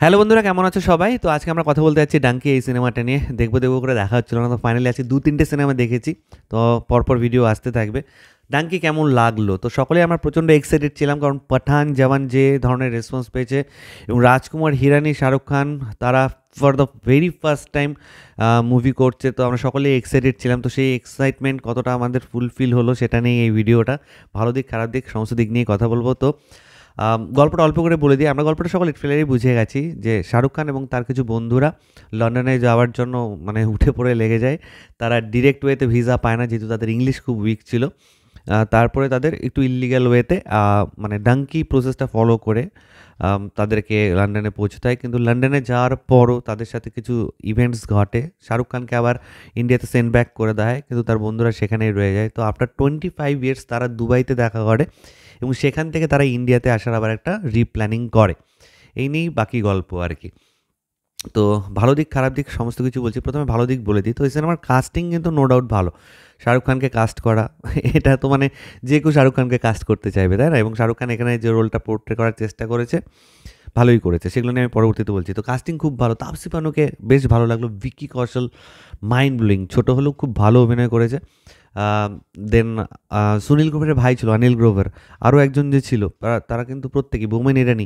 Hello বন্ধুরা, কেমন আছো সবাই? তো আজকে আমরা কথা বলতে যাচ্ছি ডাঙ্কি এই সিনেমাটা নিয়ে। দেখবো করে দেখা হচ্ছিল না, তো ফাইনালি আজকে ২-৩টে সিনেমা দেখেছি। তো পরপর ভিডিও আসতে থাকবে। ডাঙ্কি কেমন লাগলো? তো সকলেই আমরা প্রচণ্ড এক্সাইটেড ছিলাম, কারণ পাঠান, জওয়ান যে ধরনের রেসপন্স পেয়েছে এবং রাজকুমার হিরানি, শাহরুখ খান তারা for the very first time movie করছে। তো আমরা সকলেই এক্সাইটেড ছিলাম। তো সেই এক্সাইটমেন্ট কতটা আমাদের ফুলফিল হলো সেটা নিয়ে এই ভিডিওটা। ভালো দিক, খারাপ দিক সমস্ত দিক নিয়ে কথা বলবো। তো গল্পটা অল্প করে বলে দিই। আমরা গল্পটা সকলে ট্রেলারেই বুঝে গেছি যে শাহরুখ খান এবং তার কিছু বন্ধুরা লন্ডনে যাওয়ার জন্য মানে উঠে পড়ে লেগে যায়। তারা ডিরেক্ট ওয়েতে ভিসা পায় না, যেহেতু তাদের ইংলিশ খুব উইক ছিল। তারপরে তাদের একটু ইল্লিগাল ওয়েতে মানে ডাঙ্কি প্রসেসটা ফলো করে তাদেরকে লন্ডনে পৌঁছতে হয়। কিন্তু লন্ডনে যাওয়ার পরও তাদের সাথে কিছু ইভেন্টস ঘটে। শাহরুখ খানকে আবার ইন্ডিয়াতে সেন্ড ব্যাক করে দেওয়া হয়, কিন্তু তার বন্ধুরা সেখানেই রয়ে যায়। তো আফটার 25 ইয়ার্স তারা দুবাইতে দেখা করে এবং সেখান থেকে তারা ইন্ডিয়াতে আসার আবার একটা রিপ্ল্যানিং করে। এই নিয়েই বাকি গল্প আর কি। তো ভালো দিক, খারাপ দিক সমস্ত কিছু বলছি। প্রথমে ভালো দিক বলে দিই। তো এই সিনেমার কাস্টিং কিন্তু নো ডাউট ভালো। শাহরুখ খানকে কাস্ট করা এটা তো মানে যে কেউ শাহরুখ খানকে কাস্ট করতে চাইবে, তাই না? এবং শাহরুখ খান এখানে যে রোলটা পোর্ট্রে করার চেষ্টা করেছে, ভালোই করেছে। সেগুলো নিয়ে আমি পরবর্তীতে বলছি। তো কাস্টিং খুব ভালো। তাপসী পান্নুকে বেশ ভালো লাগলো। ভিকি কৌশল মাইন্ড ব্লোয়িং, ছোটো হলেও খুব ভালো অভিনয় করেছে। দেন সুনীল গ্রোভারের ভাই ছিল অনিল গ্রোভার। আরও একজন যে ছিল তারা কিন্তু প্রত্যেকেই, বোমেন ইরানি,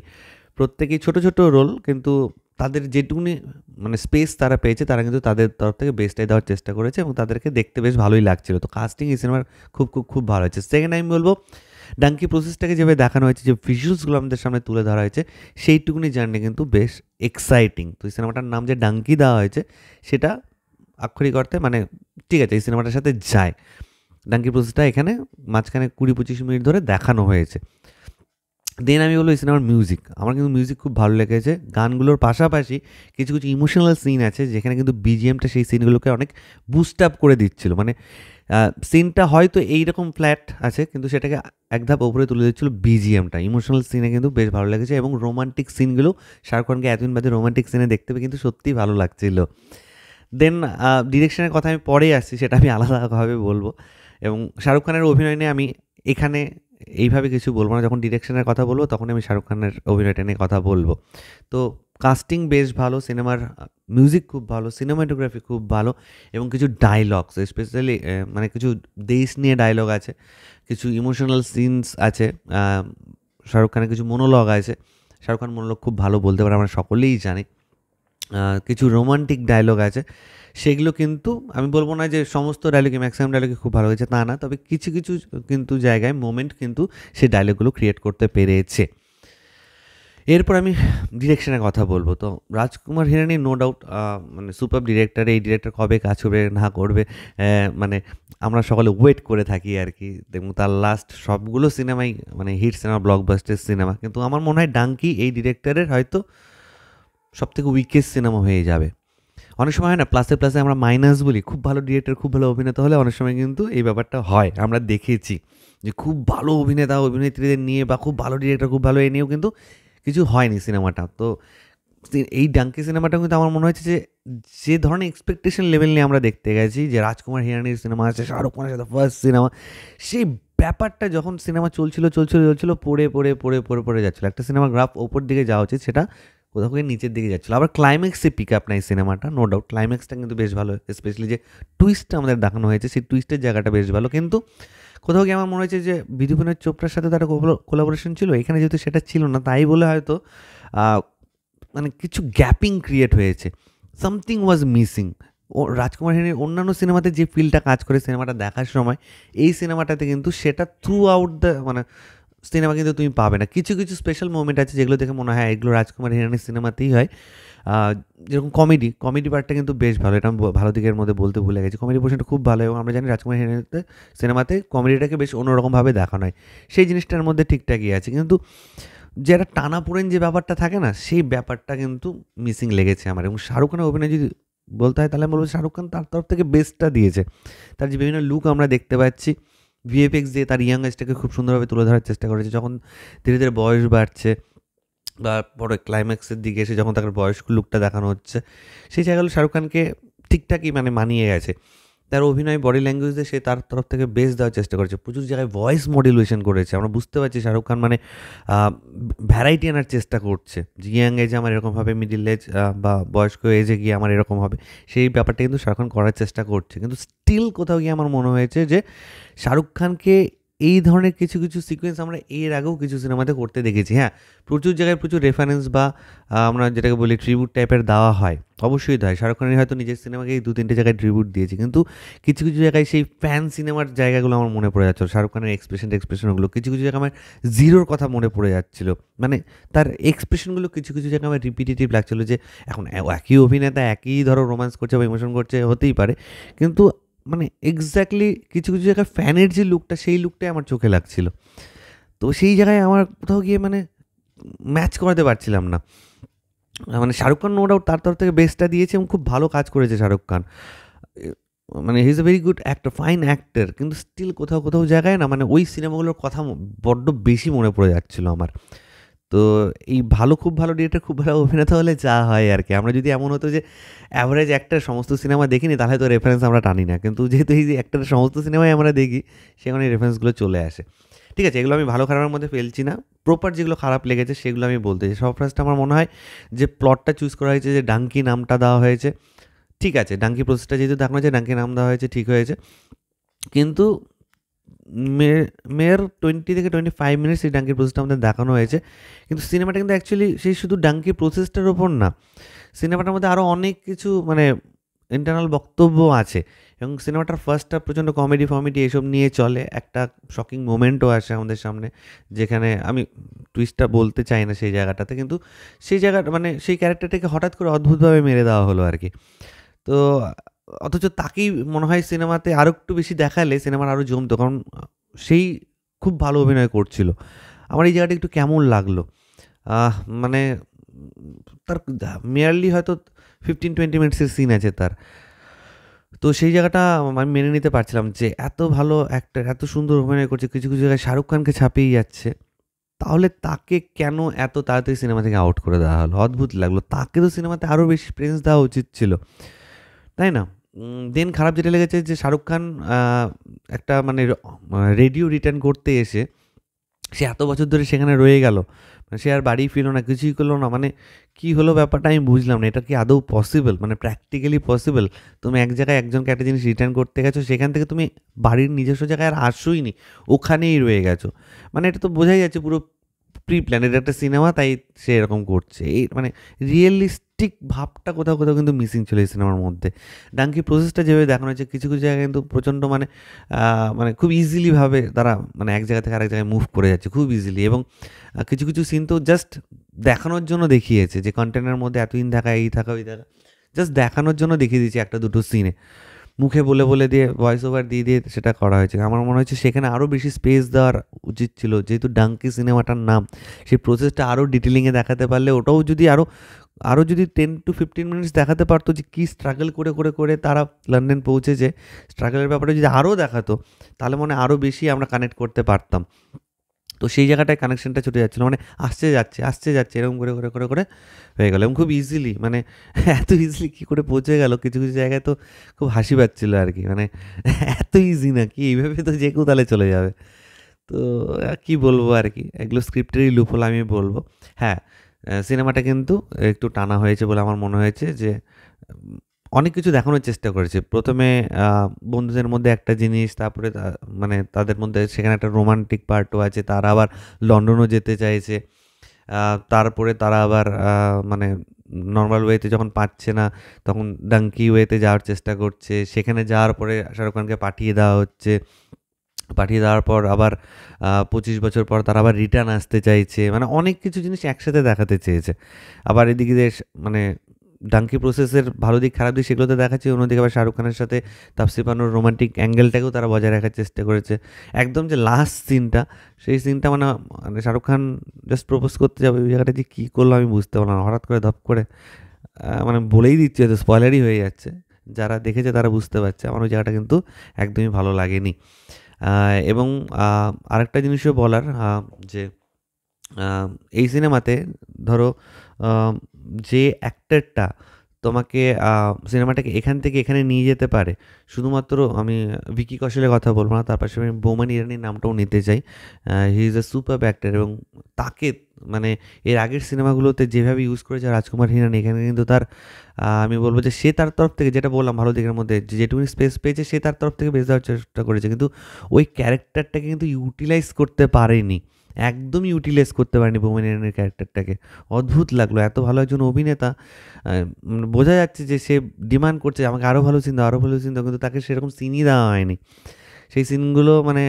প্রত্যেকেই ছোটো ছোটো রোল, কিন্তু তাদের যেটুকুনি মানে স্পেস তারা পেয়েছে তারা কিন্তু তাদের তরফ থেকে বেস্টটাই দেওয়ার চেষ্টা করেছে এবং তাদেরকে দেখতে বেশ ভালোই লাগছিল। তো কাস্টিং এই সিনেমার খুব খুব খুব ভালো হয়েছে। সেকেন্ড আমি বলবো, ডাঙ্কি প্রসেসটাকে যেভাবে দেখানো হয়েছে, যে ভিজুয়ালসগুলো আমাদের সামনে তুলে ধরা হয়েছে, সেইটুকুনি জার্নি কিন্তু বেশ এক্সাইটিং। তো এই সিনেমাটার নাম যে ডাঙ্কি দেওয়া হয়েছে সেটা আক্ষরিক অর্থে মানে ঠিক আছে, এই সিনেমাটার সাথে যায়। ডাঙ্কি প্রসেসটা এখানে মাঝখানে ২০-২৫ মিনিট ধরে দেখানো হয়েছে। দেন আমি বলবো এই সিনেমার মিউজিক। আমার কিন্তু মিউজিক খুব ভালো লেগেছে। গানগুলোর পাশাপাশি কিছু কিছু ইমোশনাল সিন আছে যেখানে কিন্তু বিজিএমটা সেই সিনগুলোকে অনেক বুস্ট আপ করে দিচ্ছিল। মানে সিনটা হয়তো এইরকম ফ্ল্যাট আছে, কিন্তু সেটাকে এক ধাপ ওপরে তুলে দিচ্ছিল বিজিএমটা। ইমোশনাল সিনে কিন্তু বেশ ভালো লেগেছে এবং রোমান্টিক সিনগুলো শাহরুখ খানকে এতদিন বাদে রোমান্টিক সিনে দেখতে পেয়ে কিন্তু সত্যিই ভালো লাগছিল। দেন ডিরেকশনের কথা আমি পরেই আসছি, সেটা আমি আলাদাভাবে বলবো। এবং শাহরুখ খানের অভিনয় নিয়ে আমি এখানে এইভাবে কিছু বলবো না। যখন ডিরেকশনের কথা বলবো তখন আমি শাহরুখ খানের অভিনয়টা নিয়ে কথা বলবো। তো কাস্টিং বেশ ভালো, সিনেমার মিউজিক খুব ভালো, সিনেমাটোগ্রাফি খুব ভালো এবং কিছু ডায়লগস স্পেশালি মানে কিছু দেশ নিয়ে ডায়লগ আছে, কিছু ইমোশনাল সিনস আছে, শাহরুখ খানের কিছু মনোলগ আছে। শাহরুখ খান মনোলগ খুব ভালো বলতে পারে, আমরা সকলেই জানি। কিছু রোমান্টিক ডায়লগ আছে, সেগুলো কিন্তু আমি বলবো না যে সমস্ত ডায়লগে, ম্যাক্সিমাম ডায়লগে খুব ভালো হয়েছে তা না, তবে কিছু কিছু কিন্তু জায়গায় মোমেন্ট কিন্তু সেই ডায়লগগুলো ক্রিয়েট করতে পেরেছে। এরপর আমি ডিরেকশনের কথা বলবো। তো রাজকুমার হিরানি নো ডাউট মানে সুপার ডিরেক্টর। এই ডিরেক্টর কবে কাজ করবে না করবে মানে আমরা সকলে ওয়েট করে থাকি আর কি। এবং তার লাস্ট সবগুলো সিনেমাই মানে হিট সিনেমা, ব্লকবাস্টার সিনেমা। কিন্তু আমার মনে হয় ডাঙ্কি এই ডিরেক্টরের হয়তো সবথেকে উইকেস্ট সিনেমা হয়ে যাবে। অনেক সময় হয় না, প্লাসে প্লাসে আমরা মাইনাস বলি। খুব ভালো ডিরেক্টর, খুব ভালো অভিনেতা হলে অনেক সময় কিন্তু এই ব্যাপারটা হয়। আমরা দেখেছি যে খুব ভালো অভিনেতা অভিনেত্রীদের নিয়ে বা খুব ভালো ডিরেক্টর, খুব ভালো এ নিয়েও কিন্তু কিছু হয়নি সিনেমাটা। তো এই ডাঙ্কি সিনেমাটা কিন্তু আমার মনে হচ্ছে যে যে ধরনের এক্সপেকটেশন লেভেল নিয়ে আমরা দেখতে গেছি, যে রাজকুমার হিরানির সিনেমা আছে, শাহরুখ খানের সাথে ফার্স্ট সিনেমা, সেই ব্যাপারটা যখন সিনেমা চলছিল পড়ে যাচ্ছিলো। একটা সিনেমার গ্রাফ ওপর দিকে যাওয়া উচিত, সেটা কোথাও গিয়ে নিচের দিকে যাচ্ছিলো। আবার ক্লাইম্যাক্সে পিক আপ নেয় সিনেমাটা, নো ডাউট ক্লাইম্যাক্সটা কিন্তু বেশ ভালো, স্পেশালি যে টুইস্টটা আমাদের দেখানো হয়েছে সেই টুইস্টের জায়গাটা বেশ ভালো। কিন্তু কোথাও গিয়ে আমার মনে হয়েছে যে বিধুপেনের চোপড়ার সাথে তার কোলাবোরেশন ছিল, এখানে যেহেতু সেটা ছিল না, তাই বলে হয়তো মানে কিছু গ্যাপিং ক্রিয়েট হয়েছে, সামথিং ওয়াজ মিসিং। ও রাজকুমার হিরানির অন্যান্য সিনেমাতে যে ফিলটা কাজ করে সিনেমাটা দেখার সময়, এই সিনেমাটাতে কিন্তু সেটা থ্রু আউট দ্য মানে সিনেমা কিন্তু তুমি পাবে না। কিছু কিছু স্পেশাল মোমেন্ট আছে যেগুলো দেখে মনে হয় এগুলো রাজকুমার হিরানির সিনেমাতেই হয়। যেরকম কমেডি পার্টটা কিন্তু বেশ ভালো। এটা আমি ভালো দিকের মধ্যে বলতে ভুলে গেছি। কমেডি পোর্শনটা খুব ভালো এবং আমরা জানি রাজকুমার হিরানিতে সিনেমাতে কমেডিটাকে বেশ অন্যরকমভাবে দেখানো হয়। সেই জিনিসটার মধ্যে ঠিকঠাকই আছে, কিন্তু যে একটা টানাপোড়েন যে ব্যাপারটা থাকে না, সেই ব্যাপারটা কিন্তু মিসিং লেগেছে আমার। এবং শাহরুখ খানের অভিনয় যদি বলতে হয় তাহলে আমি বলবো শাহরুখ খান তার তরফ থেকে বেস্টটা দিয়েছে। তার যে বিভিন্ন লুক আমরা দেখতে পাচ্ছি, ভিএফএক্স দিয়ে তার ইয়াং এজটাকে খুব সুন্দরভাবে তুলে ধরার চেষ্টা করেছে। যখন ধীরে ধীরে বয়স বাড়ছে বা পরে ক্লাইম্যাক্সের দিকে এসে যখন তার বয়স্ক লুকটা দেখানো হচ্ছে, সেই জায়গাগুলো শাহরুখ খানকে ঠিকঠাকই মানে মানিয়ে গেছে। তার অভিনয়, বডি ল্যাঙ্গুয়েজে সে তার তরফ থেকে বেস্ট দেওয়ার চেষ্টা করেছে। প্রচুর জায়গায় ভয়েস মডুলেশন করেছে। আমরা বুঝতে পারছি শাহরুখ খান মানে আ ভ্যারাইটি আনার চেষ্টা করছে। যে ইয়াং এজে আমার এরকম হবে, মিডল এজ বা বয়স্ক এজে গিয়ে আমার এরকম হবে। সেই ব্যাপারটা কিন্তু শাহরুখ খান করার চেষ্টা করছে। কিন্তু স্টিল কোথাও গিয়ে আমার মনে হয়েছে যে শাহরুখ খানকে এই ধরনের কিছু, কিছু সিকোয়েন্স আমরা এর আগেও কিছু সিনেমাতে করতে দেখেছি। হ্যাঁ, প্রচুর জায়গায় প্রচুর রেফারেন্স বা আমরা যেটাকে বলি ট্রিবিউট টাইপের দেওয়া হয়। অবশ্যই দেয়। শাহরুখ খানের হয়তো নিজের সিনেমাকেই ২-৩ জায়গায় ট্রিবিউট দিয়েছে। কিন্তু কিছু, কিছু জায়গায় সেই ফ্যান সিনেমার জায়গাগুলো আমার মনে পড়ে যাচ্ছিল। শাহরুখ খানের এক্সপ্রেশনগুলো কিছু, কিছু জায়গায় আমার জিরোর কথা মনে পড়ে যাচ্ছিল। মানে তার এক্সপ্রেশনগুলো কিছু, কিছু জায়গায় আমার রিপিটিটিভ লাগছিল যে এখন একই অভিনেতা একই ধরো রোমান্স করছে বা ইমোশন করছে, হতেই পারে। কিন্তু মানে এক্স্যাক্টলি কিছু, কিছু জায়গায় ফ্যানের যে লুকটা, সেই লুকটাই আমার চোখে লাগছিল। তো সেই জায়গায় আমার কোথাও গিয়ে মানে ম্যাচ করাতে পারছিলাম না। মানে শাহরুখ খান নো ডাউট তার তরফ থেকে বেস্টটা দিয়েছে এবং খুব ভালো কাজ করেছে শাহরুখ খান। এ মানে he is a very good actor, fine actor. কিন্তু স্টিল কোথাও, কোথাও জায়গায় না মানে ওই সিনেমাগুলোর কথা বড্ড বেশি মনে পড়ে যাচ্ছিল আমার। তো এই ভালো, খুব ভালো ডিরেক্টর, খুব ভালো অভিনেতা হলে যা হয় আরকি। আমরা যদি এমন হতো যে এভারেজ অ্যাক্টর সমস্ত সিনেমা দেখিনি তাহলে তো রেফারেন্স আমরা টানি না। কিন্তু যেহেতু এই যে অ্যাক্টরের সমস্ত সিনেমাই আমরা দেখি, সেখানে এই রেফারেন্সগুলো চলে আসে। ঠিক আছে, এগুলো আমি ভালো খারাপের মধ্যে ফেলছি না। প্রপার যেগুলো খারাপ লেগেছে সেগুলো আমি বলতে চাই। সব ফার্স্ট আমার মনে হয় যে প্লটটা চুজ করা হয়েছে, যে ডাঙ্কি নামটা দেওয়া হয়েছে। ঠিক আছে, ডাঙ্কি প্রসেসটা যেহেতু দেখানো হয়েছে, ডাঙ্কি নাম দেওয়া হয়েছে, ঠিক হয়েছে। কিন্তু মে মেয়ের 20 থেকে 25 মিনিটস এই ডাঙ্কির প্রসেসটা আমাদের দেখানো হয়েছে। কিন্তু সিনেমাটা কিন্তু অ্যাকচুয়ালি সেই শুধু ডাঙ্কি প্রসেসটার ওপর না। সিনেমাটার মধ্যে আরও অনেক কিছু মানে ইন্টারনাল বক্তব্য আছে এবং সিনেমাটার ফার্স্ট হাফ প্রচণ্ড কমেডি-ফমেডি এসব নিয়ে চলে। একটা শকিং মোমেন্টও আসে আমাদের সামনে, যেখানে আমি টুইস্টটা বলতে চাই না সেই জায়গাটাতে। কিন্তু সেই জায়গাটা মানে সেই ক্যারেক্টারটাকে হঠাৎ করে অদ্ভুতভাবে মেরে দেওয়া হলো আরকি। তো অথচ তাকেই মনে হয় সিনেমাতে আরো একটু বেশি দেখালে সিনেমার আরো জমতো। কারণ সেই খুব ভালো অভিনয় করছিল। আমার এই জায়গাটা একটু কেমন লাগলো? আহ মানে তার মেয়ারলি হয়তো 15-20 মিনিটসের সিন আছে তার। তো সেই জায়গাটা আমি মেনে নিতে পারছিলাম যে এত ভালো অ্যাক্টর, এত সুন্দর অভিনয় করছে, কিছু, কিছু জায়গায় শাহরুখ খানকে ছাপিয়ে যাচ্ছে। তাহলে তাকে কেন এত তাড়াতাড়ি সিনেমা থেকে আউট করে দেওয়া হলো? অদ্ভুত লাগলো। তাকে তো সিনেমাতে আরো বেশি প্রেজেন্স দেওয়া উচিত ছিল। তাই না? দেন খারাপ যেটা লেগেছে যে শাহরুখ খান আ একটা মানে রেডিও রিটার্ন করতে এসে সে এত বছর ধরে সেখানে রয়ে গেল। মানে সে আর বাড়ি ফিরলো না, কিছুই করলো না। মানে কি হলো ব্যাপারটা আমি বুঝলাম না। এটা কি আদৌ পসিবল? মানে প্র্যাকটিক্যালি পসিবল? তুমি এক জায়গায় একজনকে একটা জিনিস রিটার্ন করতে গেছো, সেখান থেকে তুমি বাড়ির নিজস্ব জায়গায় আর আসছোই নি। ওখানেই রয়ে গেছো। মানে এটা তো বোঝাই যাচ্ছে পুরো প্রি প্ল্যান। এটা একটা সিনেমা, তাই সে এরকম করছে। এই মানে রিয়ালিস্টিক ভাবটা কোথাও, কোথাও কিন্তু মিসিং ছিল এই সিনেমার মধ্যে। ডাঙ্কি প্রসেসটা যেভাবে দেখানো হয়েছে, কিছু, কিছু জায়গায় কিন্তু প্রচণ্ড মানে মানে খুব ইজিলি ভাবে তারা মানে এক জায়গা থেকে আরেক জায়গায় মুভ করে যাচ্ছে খুব ইজিলি। এবং কিছু, কিছু সিন তো জাস্ট দেখানোর জন্য দেখিয়েছে যে কন্টেন্টের মধ্যে এতদিন থাকা, এই থাকা, ওই থাকা। জাস্ট দেখানোর জন্য দেখিয়ে দিয়েছে ১টা ২টো সিনে। মুখে বলে, বলে দিয়ে ভয়েস ওভার দিয়ে, দিয়ে সেটা করা হয়েছে। আমার মনে হচ্ছে সেখানে আরও বেশি স্পেস দেওয়ার উচিত ছিল। যেহেতু ডাঙ্কি সিনেমাটার নাম, সেই প্রসেসটা আরও ডিটেলিংয়ে দেখাতে পারলে, ওটাও যদি আরও আরও যদি 10-15 মিনিটস দেখাতে পারতো যে কী স্ট্রাগল করে, করে, করে তারা লন্ডন পৌঁছেছে, স্ট্রাগলের ব্যাপারটা যদি আরও দেখাতো, তাহলে মনে হয় আরও বেশি আমরা কানেক্ট করতে পারতাম। তো সেই জায়গাটায় কানেকশনটা ছুটে যাচ্ছিল। মানে আসছে যাচ্ছে এরকম করে, করে, করে, করে হয়ে গেল এবং খুব ইজিলি মানে এত ইজিলি কী করে পৌঁছে গেল কিছু, কিছু জায়গায় তো খুব হাসি পাচ্ছিল আরকি। মানে এত ইজি নাকি? এইভাবে তো যে কেউ তাহলে চলে যাবে। তো কি বলবো আরকি? এগুলো স্ক্রিপ্টেরই লুপহোল আমি বলব। হ্যাঁ, সিনেমাটা কিন্তু একটু টানা হয়েছে বলে আমার মনে হয়েছে যে উম অনেক কিছু দেখানোর চেষ্টা করেছে। ১ম এ আ বন্ধুদের মধ্যে একটা জিনিস, তারপরে মানে তাদের মধ্যে সেখানে একটা রোমান্টিক পার্টও আছে। তারা আবার লন্ডনও যেতে চাইছে। আ তারপরে তারা আবার মানে নরমাল ওয়েতে যখন পাচ্ছে না, তখন ডাঙ্কি ওয়েতে যাওয়ার চেষ্টা করছে। সেখানে যাওয়ার পরে শাহরুখ খানকে পাঠিয়ে দেওয়া হচ্ছে। পাঠিয়ে দেওয়ার পর আবার ২৫ বছর পর তারা আবার রিটার্ন আসতে চাইছে। মানে অনেক কিছু জিনিস একসাথে দেখাতে চেয়েছে। আবার এদিকে যে মানে ডাঙ্কি প্রসেসের ভালো দিক, খারাপ দিক সেগুলো তো দেখাচ্ছে। অন্যদিকে আবার শাহরুখ খানের সাথে তাপসী পান্নুর রোমান্টিক অ্যাঙ্গেলটাকেও তারা বজায় রাখার চেষ্টা করেছে। একদম যে লাস্ট সিনটা, সেই সিনটা মানে মানে শাহরুখ খান জাস্ট প্রপোজ করতে যাবে, ওই জায়গাটা যে কী করলো আমি বুঝতে পারলাম না। হঠাৎ করে ধপ করে মানে বলেই দিচ্ছি, হয়তো স্পয়লারই হয়ে যাচ্ছে। যারা দেখেছে তারা বুঝতে পারছে। আমার ওই জায়গাটা কিন্তু একদমই ভালো লাগেনি। আ এবং আ আরেকটা জিনিসও বলার যে আ এই সিনেমাতে ধরো আ যে অ্যাক্টরটা তোমাকে সিনেমাটাকে এখান থেকে এখানে নিয়ে যেতে পারে। শুধুমাত্র আমি ভিকি কৌশলের কথা বলব না, তার পাশে আমি বোমান ইরানির নামটাও নিতে চাই। হি ইজ আ সুপারব অ্যাক্টর এবং তাকে মানে এর আগের সিনেমাগুলোতে যেভাবে ইউজ করেছে রাজকুমার হিরানি, এখানে কিন্তু তার আমি বলব যে সে তার তরফ থেকে যেটা বললাম ভালো দিকের মধ্যে যেটুকুনি স্পেস পেয়েছে সে তার তরফ থেকে বেশ দেওয়ার চেষ্টা করেছে, কিন্তু ওই ক্যারেক্টারটাকে কিন্তু ইউটিলাইজ করতে পারেনি, একদমই ইউটিলাইজ করতে পারেনি বোমান ইরানির ক্যারেক্টারটাকে। অদ্ভুত লাগলো, এত ভালো একজন অভিনেতা, বোঝা যাচ্ছে যে সে ডিমান্ড করছে আমাকে আরও ভালো সিন দাও, আরও ভালো সিন দাও, কিন্তু তাকে সেরকম সিনই দেওয়া হয়নি। সেই সিনগুলো মানে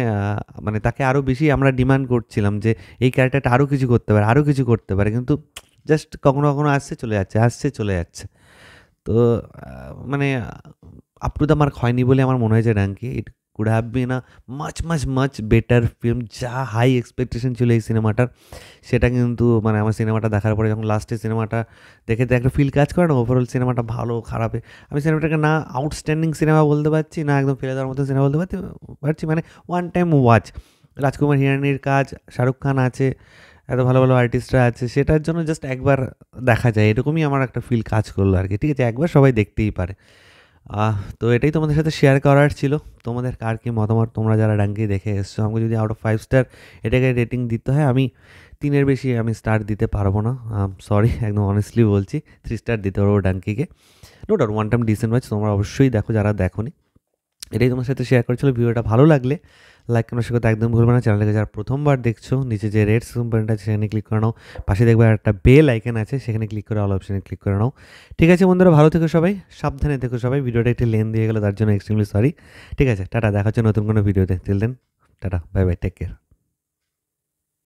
মানে তাকে আরও বেশি আমরা ডিমান্ড করছিলাম যে এই ক্যারেক্টারটা আরও কিছু করতে পারে, আরও কিছু করতে পারে, কিন্তু জাস্ট কখনো কখনো আসছে চলে যাচ্ছে, আসছে চলে যাচ্ছে। তো মানে আপ টু দ্য মার্ক হয়নি বলে আমার মনে হয়েছে Dunki. It could have been a much much much better film. যা হাই এক্সপেকটেশন ছিল এই সিনেমাটার, সেটা কিন্তু মানে আমার সিনেমাটা দেখার পরে যখন লাস্টে সিনেমাটা দেখে তো একটা ফিল কাজ করে না ওভারঅল সিনেমাটা ভালো খারাপে। আমি সিনেমাটাকে না আউটস্ট্যান্ডিং সিনেমা বলতে পারছি, না একদম ফেলে দেওয়ার মতো সিনেমা বলতে পারছি, মানে ওয়ান টাইম ওয়াচ। রাজকুমার হিরানির কাজ, শাহরুখ খান আছে, এত ভালো ভালো আর্টিস্টরা আছে, সেটার জন্য জাস্ট একবার দেখা যায়, এরকমই আমার একটা ফিল কাজ করলো আর কি। ঠিক আছে, একবার সবাই দেখতেই পারে। তো এটাই তোমাদের সাথে শেয়ার করার ছিল। তোমাদের কার কী মতামত, তোমরা যারা ডাঙ্কি দেখে এসছো, আমাকে যদি আউট অফ 5 স্টার এটাকে রেটিং দিতে হয়, আমি 3-এর বেশি আমি স্টার দিতে পারবো না, সরি, একদম অনেস্টলি বলছি। 3 স্টার দিতে পারবো ডাঙ্কিকে। No doubt one time decent watch, তোমরা অবশ্যই দেখো যারা দেখোনি। এটাই তোমার সাথে শেয়ার করেছিল। ভিডিওটা ভালো লাগলে লাইক করার সাথে একদম ভুলবে না। চ্যানেলটাকে যারা প্রথমবার দেখছো, নিচে যে রেড বাটনটা আছে সেখানে ক্লিক করে নাও, পাশে দেখবে একটা বেল আইকন আছে, সেখানে ক্লিক করে অল অপশনে ক্লিক করে নাও। ঠিক আছে বন্ধুরা, ভালো থেকো সবাই, সাবধানে থেকো সবাই। ভিডিওটা একটু লেন দিয়ে গেলো, তার জন্য এক্সট্রিমলি সরি। ঠিক আছে, টাটা, দেখা হচ্ছে নতুন কোনো ভিডিওতে। Till then tata, bye bye, take care.